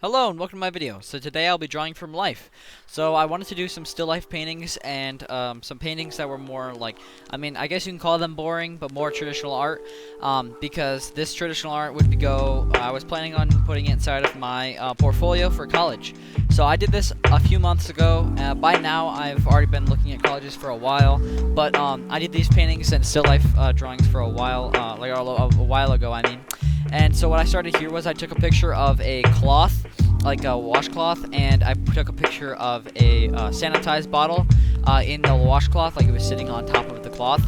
Hello and welcome to my video. So today I'll be drawing from life. So I wanted to do some still life paintings and some paintings that were more like, I guess you can call them boring, but more traditional art. Because this traditional art would go, I was planning on putting it inside of my portfolio for college. So I did this a few months ago. By now I've already been looking at colleges for a while, but I did these paintings and still life drawings for a while, like a while ago, And so what I started here was I took a picture of a cloth, like a washcloth, and I took a picture of a sanitized bottle in the washcloth, like it was sitting on top of the cloth.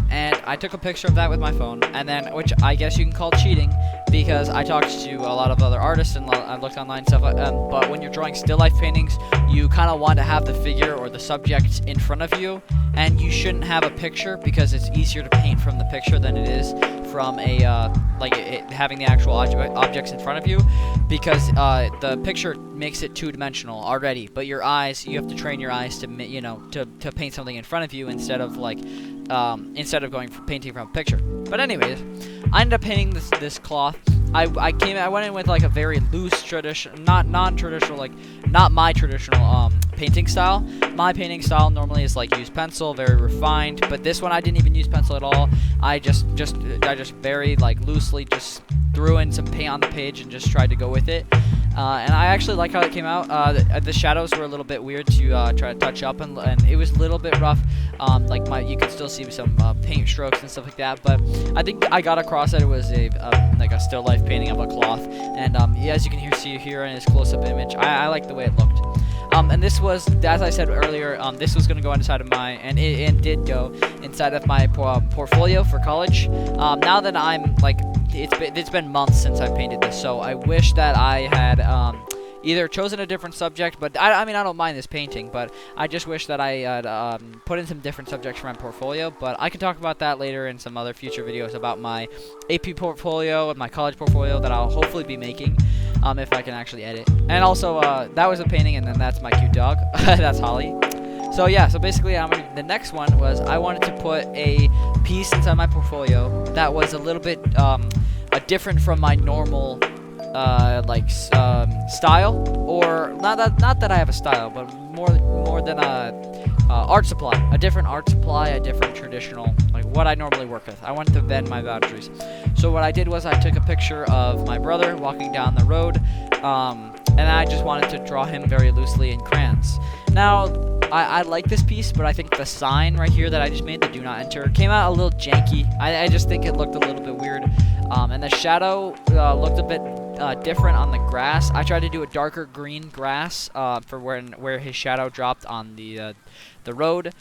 And I took a picture of that with my phone, and then, which I guess you can call cheating, because I talked to a lot of other artists and I looked online and stuff, but when you're drawing still life paintings, you kind of want to have the figure or the subject in front of you, and you shouldn't have a picture because it's easier to paint from the picture than it is from a having the actual objects in front of you, because the picture makes it two-dimensional already, but your eyes, you have to train your eyes to to paint something in front of you instead of going for painting from a picture. But anyways, I ended up painting this cloth. I went in with like a very loose tradition, not non-traditional, like not my traditional painting style. My painting style normally is like use pencil, very refined, but this one I didn't even use pencil at all. I just very like loosely just threw in some paint on the page and just tried to go with it. And I actually like how it came out. The shadows were a little bit weird to try to touch up, and it was a little bit rough. You could still see some paint strokes and stuff like that. But I think I got across that it was like a still life painting of a cloth. And yeah, as you can see here in this close-up image, I like the way it looked. And this was, as I said earlier, this was going to go inside of my, and it did go inside of my portfolio for college. Now that I'm like, it's been months since I painted this, so I wish that I had either chosen a different subject, but I don't mind this painting, but I just wish that I had put in some different subjects for my portfolio. But I can talk about that later in some other future videos about my AP portfolio and my college portfolio that I'll hopefully be making. If I can actually edit. And also, that was a painting, and then that's my cute dog. That's Holly. So yeah, so basically, the next one was I wanted to put a piece inside my portfolio that was a little bit different from my normal style, or not that I have a style, but more than art supply, a different art supply, a different traditional, like what I normally work with. I wanted to bend my boundaries. So what I did was I took a picture of my brother walking down the road, and I just wanted to draw him very loosely in crayons. Now, I like this piece, but I think the sign right here that I just made, the do not enter, came out a little janky. I just think it looked a little bit weird. And the shadow looked a bit different on the grass. I tried to do a darker green grass for where his shadow dropped on the road.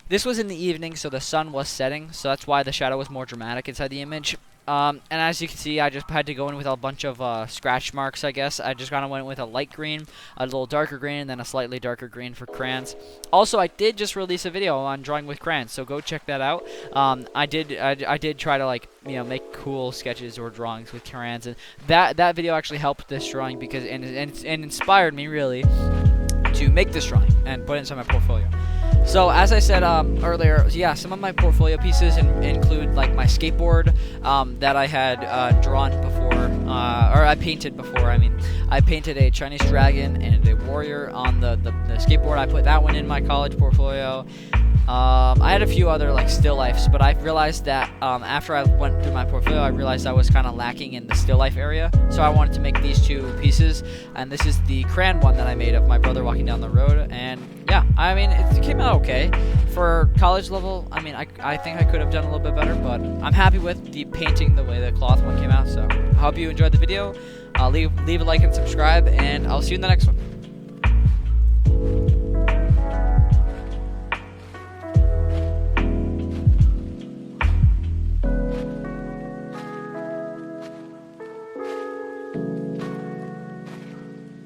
This was in the evening, so the sun was setting, so that's why the shadow was more dramatic inside the image. And as you can see, I just had to go in with a bunch of scratch marks, I guess. I just kind of went with a light green, a little darker green, and then a slightly darker green for crayons. Also, I did just release a video on drawing with crayons, so go check that out. I did try to make cool sketches or drawings with crayons, and that video actually helped this drawing because and inspired me really to make this drawing and put it inside my portfolio. So as I said earlier, yeah, some of my portfolio pieces include like my skateboard that I had drawn before, or I painted before. I painted a Chinese dragon and a warrior on the skateboard. I put that one in my college portfolio. I had a few other like still lifes, but I realized that after I went through my portfolio, I realized I was kind of lacking in the still life area. So I wanted to make these two pieces, and this is the crayon one that I made of my brother walking down the road. And yeah, it came out okay for college level. I think I could have done a little bit better, but I'm happy with the painting, the way the cloth one came out. So I hope you enjoyed the video. Leave a like and subscribe, and I'll see you in the next one.